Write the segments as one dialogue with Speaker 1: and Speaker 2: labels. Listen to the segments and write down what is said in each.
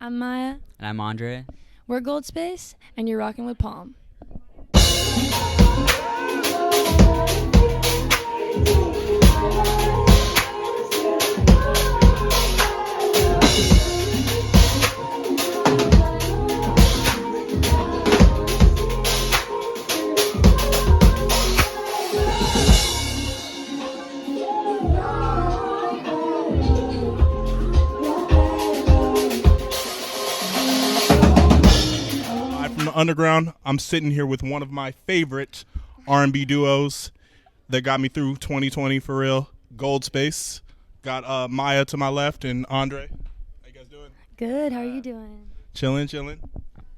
Speaker 1: I'm Maya.
Speaker 2: And I'm Andre.
Speaker 1: We're GOLDSPACE, and you're rocking with Palm.
Speaker 3: From the underground, I'm sitting here with one of my favorite R&B duos that got me through 2020 for real. GOLDSPACE. Got Maya to my left and Andre. How you guys doing?
Speaker 1: Good. How are you doing?
Speaker 3: Chilling.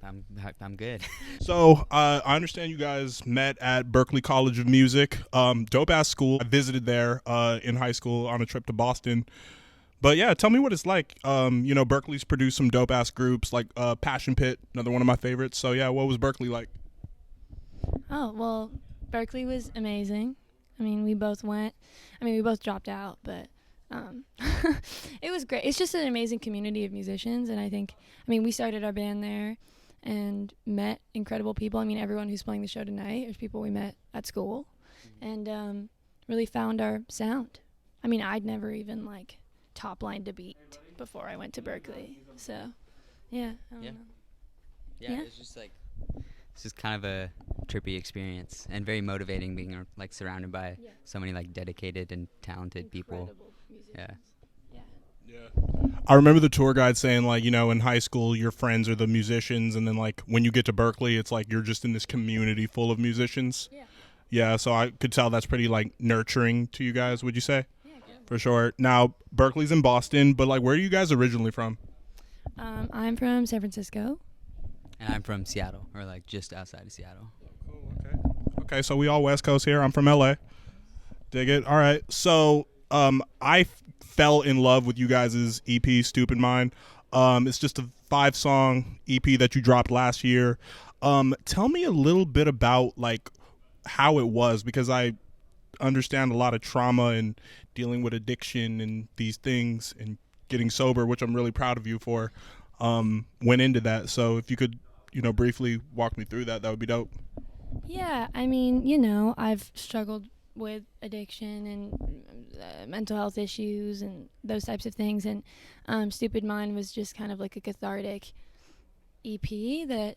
Speaker 2: I'm good.
Speaker 3: So I understand you guys met at Berklee College of Music. Dope ass school. I visited there in high school on a trip to Boston. But yeah, tell me what it's like. Berkeley's produced some dope ass groups like Passion Pit, another one of my favorites. So yeah, what was Berkeley like?
Speaker 1: Oh, well, Berkeley was amazing. We both dropped out, but it was great. It's just an amazing community of musicians, and I think, we started our band there and met incredible people. Everyone who's playing the show tonight is people we met at school, and really found our sound. I'd never even top line to beat before I went to Berkeley. So, yeah. I don't know.
Speaker 2: Yeah, it's just kind of a trippy experience and very motivating being surrounded by so many dedicated and talented people.
Speaker 1: Musicians.
Speaker 3: Yeah. I remember the tour guide saying in high school your friends are the musicians, and then when you get to Berkeley it's you're just in this community full of musicians. Yeah, so I could tell that's pretty nurturing to you guys, would you say? For sure. Now, Berkeley's in Boston, but where are you guys originally from?
Speaker 1: I'm from San Francisco.
Speaker 2: And I'm from Seattle, or just outside of Seattle.
Speaker 3: Cool, okay, so we all West Coast here. I'm from LA. Dig it. All right. So I fell in love with you guys' EP, Stupid Mind. It's just a 5-song EP that you dropped last year. Tell me a little bit about how it was, because I understand a lot of trauma and dealing with addiction and these things and getting sober, which I'm really proud of you for, went into that. So if you could, briefly walk me through that would be dope.
Speaker 1: Yeah, I've struggled with addiction and mental health issues and those types of things, and Stupid Mind was just kind of a cathartic EP that,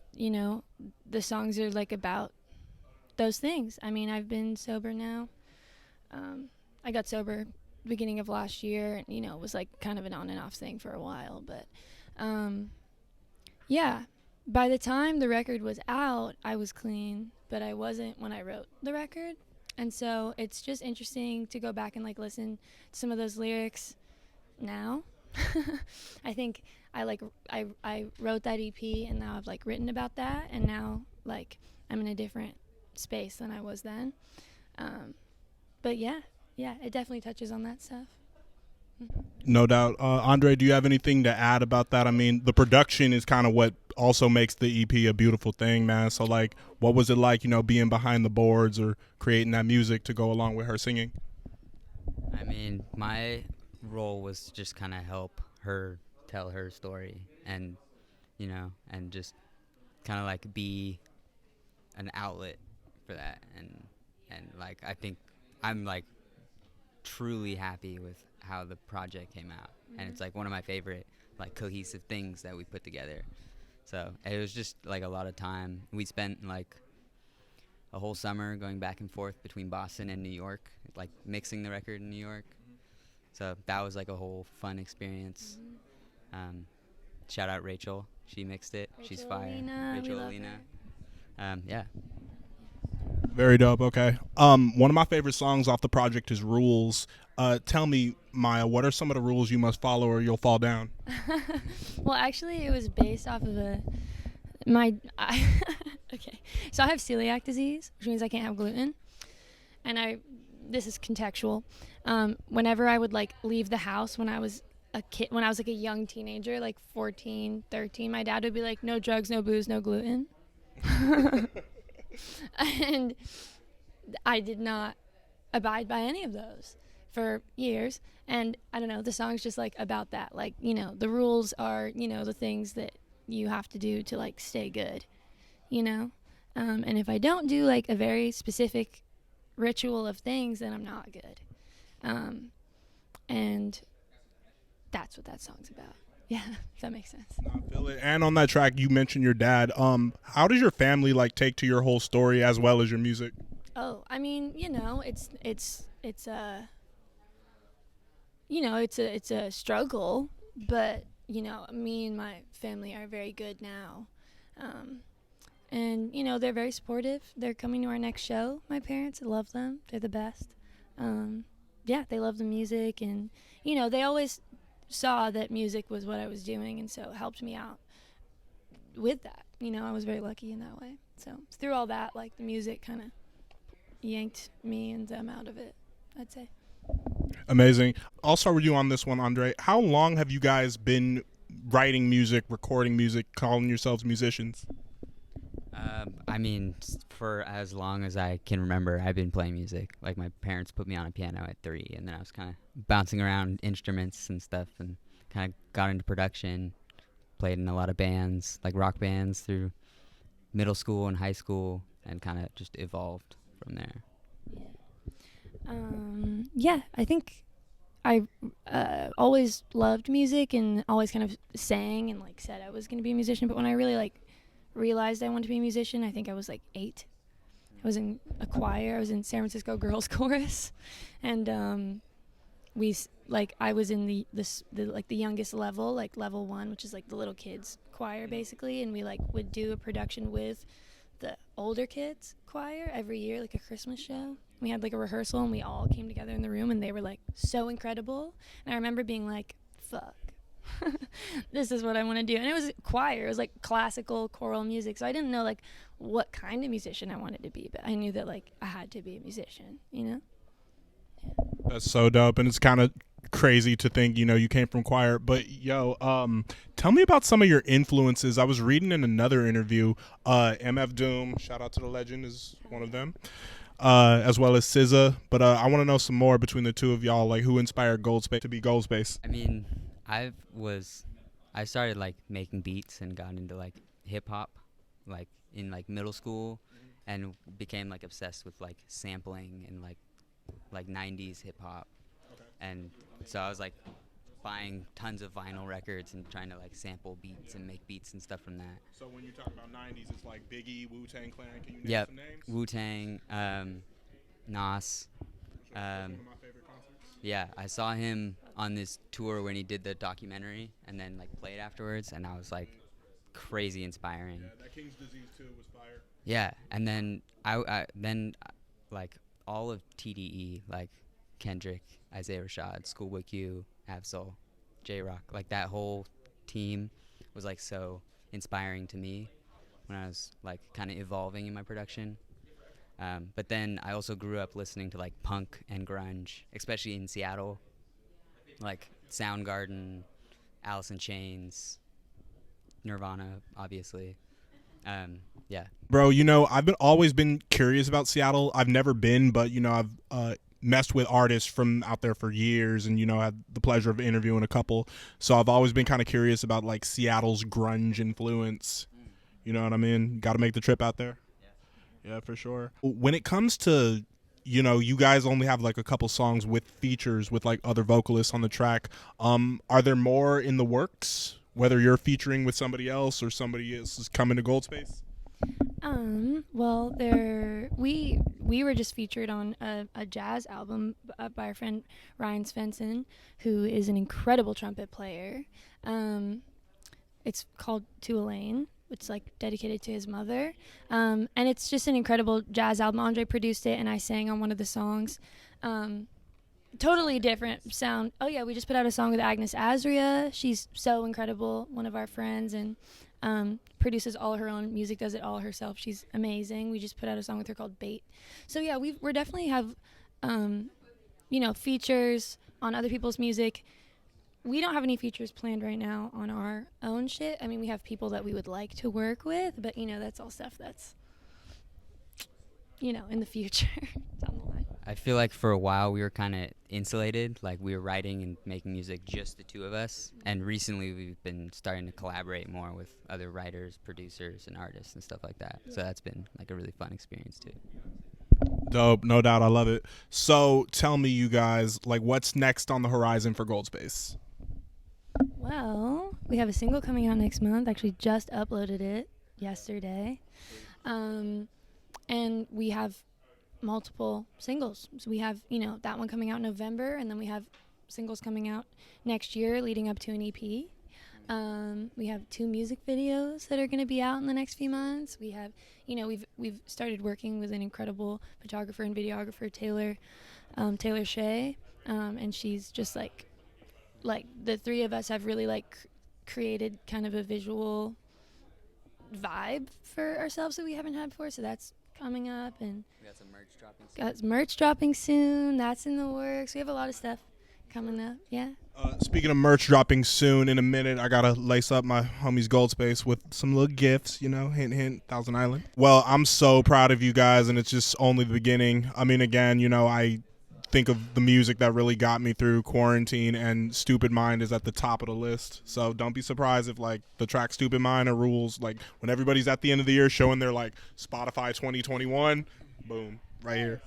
Speaker 1: the songs are about those things. I've been sober now. I got sober beginning of last year, and it was kind of an on and off thing for a while, but by the time the record was out I was clean, but I wasn't when I wrote the record. And so it's just interesting to go back and listen to some of those lyrics now. I think I wrote that EP, and now I've written about that, and now I'm in a different space than I was then. But yeah, it definitely touches on that stuff.
Speaker 3: No doubt. Andre, do you have anything to add about that? The production is kind of what also makes the EP a beautiful thing, man. So what was it like, being behind the boards or creating that music to go along with her singing?
Speaker 2: My role was just kind of help her tell her story, and and just kind of be an outlet for that, and I think I'm truly happy with how the project came out. And it's one of my favorite cohesive things that we put together. So it was just a lot of time. We spent a whole summer going back and forth between Boston and New York, mixing the record in New York. So that was a whole fun experience. Shout out Rachel, she mixed it. She's fire. Rachel Alina. Yeah.
Speaker 3: Very dope. Okay. One of my favorite songs off the project is Rules. Tell me, Maya, what are some of the rules you must follow or you'll fall down?
Speaker 1: Well, actually, it was based off of okay. So I have celiac disease, which means I can't have gluten. And this is contextual. Whenever I would leave the house when I was a kid, when I was a young teenager, 14, 13, my dad would be no drugs, no booze, no gluten. And I did not abide by any of those for years, and I don't know, the song's just like about that, like, you know, the rules are, you know, the things that you have to do to like stay good, you know. And if I don't do like a very specific ritual of things, then I'm not good. And that's what that song's about. Yeah, if that makes sense.
Speaker 3: I feel it. And on that track, you mentioned your dad. How does your family like take to your whole story as well as your music?
Speaker 1: Oh, I mean, you know, it's a, you know, it's a struggle, but you know, me and my family are very good now. And you know, they're very supportive. They're coming to our next show. My parents, I love them. They're the best. Yeah, they love the music, and you know, they always saw that music was what I was doing, and so it helped me out with that. You know, I was very lucky in that way. So through all that, like, the music kind of yanked me and them out of it, I'd say.
Speaker 3: Amazing. I'll start with you on this one, Andre. How long have you guys been writing music, recording music, calling yourselves musicians?
Speaker 2: I mean, for as long as I can remember, I've been playing music. Like, my parents put me on a piano at 3, and then I was kind of bouncing around instruments and stuff, and kind of got into production, played in a lot of bands, like rock bands, through middle school and high school, and kind of just evolved from there.
Speaker 1: Yeah, I think I always loved music and always kind of sang and like said I was going to be a musician, but when I really like realized I wanted to be a musician, I think I was like 8. I was in a choir. I was in San Francisco Girls Chorus, and I was in the like the youngest level, like level 1, which is like the little kids choir basically, and we like would do a production with the older kids choir every year, like a Christmas show. We had like a rehearsal, and we all came together in the room, and they were like so incredible. And I remember being like, fuck, this is what I want to do. And it was choir. It was like classical choral music. So I didn't know like what kind of musician I wanted to be, but I knew that like I had to be a musician, you know? Yeah.
Speaker 3: That's so dope, and it's kind of crazy to think, you know, you came from choir. But yo, tell me about some of your influences. I was reading in another interview, MF Doom, shout out to the legend, is one of them, as well as SZA. But I want to know some more between the two of y'all, like who inspired GOLDSPACE to be GOLDSPACE?
Speaker 2: I mean, I started like making beats and got into like hip hop, like in like middle school, and became like obsessed with like sampling and like 90s hip hop.
Speaker 3: Okay.
Speaker 2: And so I was like buying tons of vinyl records and trying to like sample beats and make beats and stuff from that.
Speaker 3: So when you talk about 90s, it's like Biggie, Wu-Tang Clan. Can you name
Speaker 2: Yep.
Speaker 3: some names?
Speaker 2: Wu-Tang, Nas.
Speaker 3: One of my favorite concerts.
Speaker 2: Yeah, I saw him on this tour when he did the documentary and then like played afterwards, and I was like crazy inspiring.
Speaker 3: Yeah, that King's Disease too was fire.
Speaker 2: Yeah, and then I like all of TDE, like Kendrick, Isaiah Rashad, Schoolboy Q, Absol, J-Rock, like that whole team was like so inspiring to me when I was like kind of evolving in my production. But then I also grew up listening to like punk and grunge, especially in Seattle, like Soundgarden, Alice in Chains, Nirvana, obviously. Yeah.
Speaker 3: Bro, you know, I've always been curious about Seattle. I've never been, but you know, I've messed with artists from out there for years, and you know, had the pleasure of interviewing a couple. So I've always been kind of curious about like Seattle's grunge influence. You know what I mean? Got to make the trip out there. Yeah, for sure. When it comes to, you know, you guys only have like a couple songs with features with like other vocalists on the track. Are there more in the works? Whether you're featuring with somebody else or somebody else is coming to GOLDSPACE?
Speaker 1: Well, we were just featured on a jazz album by our friend Ryan Svensson, who is an incredible trumpet player. It's called To Elaine, which is like dedicated to his mother. And it's just an incredible jazz album. Andre produced it, and I sang on one of the songs. Totally different sound. Oh yeah, we just put out a song with Agnes Azria. She's so incredible, one of our friends, and produces all her own music, does it all herself. She's amazing. We just put out a song with her called Bait. So yeah, we're definitely have you know, features on other people's music. We don't have any features planned right now on our own shit. I mean, we have people that we would like to work with, but you know, that's all stuff that's, you know, in the future down the line.
Speaker 2: I feel like for a while we were kind of insulated, like we were writing and making music just the two of us, and recently we've been starting to collaborate more with other writers, producers, and artists and stuff like that. So that's been like a really fun experience too.
Speaker 3: Dope, no doubt. I love it. So tell me, you guys, like, what's next on the horizon for GOLDSPACE?
Speaker 1: Well, we have a single coming out next month. Actually, just uploaded it yesterday. And we have multiple singles. So we have, that one coming out in November, and then we have singles coming out next year leading up to an EP. We have 2 music videos that are going to be out in the next few months. We have, we've started working with an incredible photographer and videographer, Taylor Shea, and she's just like the three of us have really created kind of a visual vibe for ourselves that we haven't had before. So that's coming up, and
Speaker 2: We got some merch dropping soon.
Speaker 1: got merch dropping soon. That's in the works. We have a lot of stuff coming up. Yeah.
Speaker 3: Speaking of merch dropping soon, in a minute, I gotta lace up my homies GOLDSPACE with some little gifts, hint, hint, Thousand Island. Well, I'm so proud of you guys, and it's just only the beginning. I mean, again, I think of the music that really got me through quarantine, and Stupid Mind is at the top of the list. So don't be surprised if the track Stupid Mind or rules, when everybody's at the end of the year showing their Spotify 2021, boom, right here.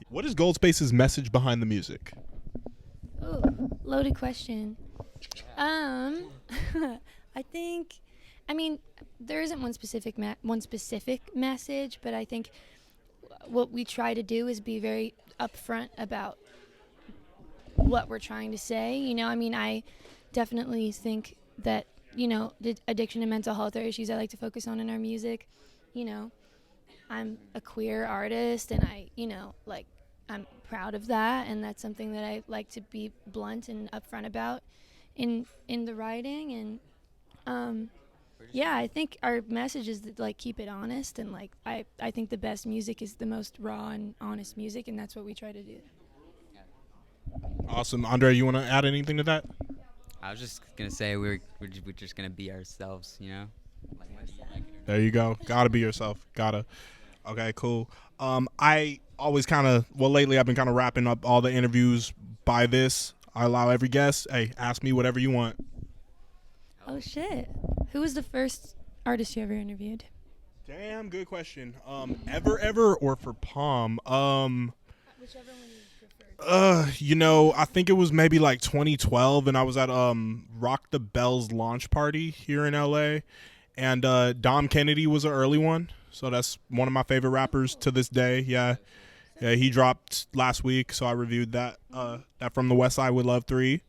Speaker 3: What is GOLDSPACE's message behind the music?
Speaker 1: Ooh, loaded question. I think, there isn't one specific message, but I think what we try to do is be very upfront about what we're trying to say. I definitely think that, the addiction and mental health are issues I like to focus on in our music. I'm a queer artist, and I'm proud of that, and that's something that I like to be blunt and upfront about in the writing. And I think our message is that, keep it honest, and I think the best music is the most raw and honest music, and that's what we try to do.
Speaker 3: Awesome. Andre, you want to add anything to that?
Speaker 2: I was just gonna say we're just gonna be ourselves,
Speaker 3: There you go. Gotta be yourself. Gotta. Okay, cool. I always lately I've been kind of wrapping up all the interviews by this. I allow every guest, hey, ask me whatever you want.
Speaker 1: Oh shit! Who was the first artist you ever interviewed?
Speaker 3: Damn, good question. Ever or for Palm?
Speaker 1: Whichever one you prefer.
Speaker 3: I think it was maybe 2012, and I was at Rock the Bells launch party here in LA, and Dom Kennedy was an early one. So that's one of my favorite rappers to this day. Yeah, he dropped last week, so I reviewed that. That from the West Side with Love 3.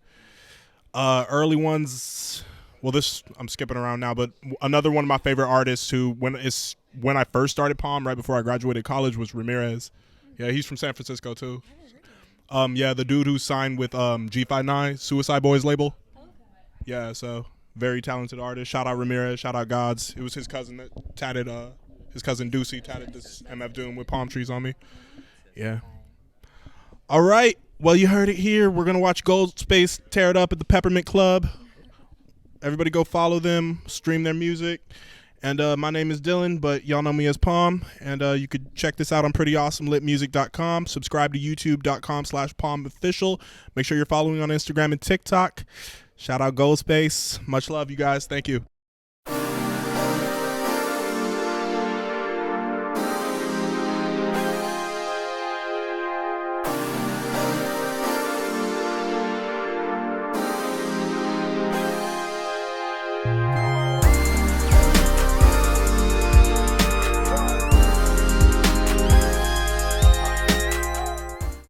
Speaker 3: Early ones. Well, I'm skipping around now, but another one of my favorite artists who when I first started Palm, right before I graduated college, was Ramirez. Yeah, he's from San Francisco too. The dude who signed with G59, Suicide Boys label. Yeah, so very talented artist. Shout out Ramirez. Shout out Gods. It was his cousin that tatted. His cousin Ducey tatted this MF Doom with palm trees on me. Yeah. All right. Well, you heard it here. We're going to watch GOLDSPACE tear it up at the Peppermint Club. Everybody go follow them, stream their music. And my name is Dylan, but y'all know me as Palm. And you could check this out on prettyawesomelitmusic.com. Subscribe to youtube.com/PalmOfficial. Make sure you're following on Instagram and TikTok. Shout out GOLDSPACE. Much love, you guys. Thank you.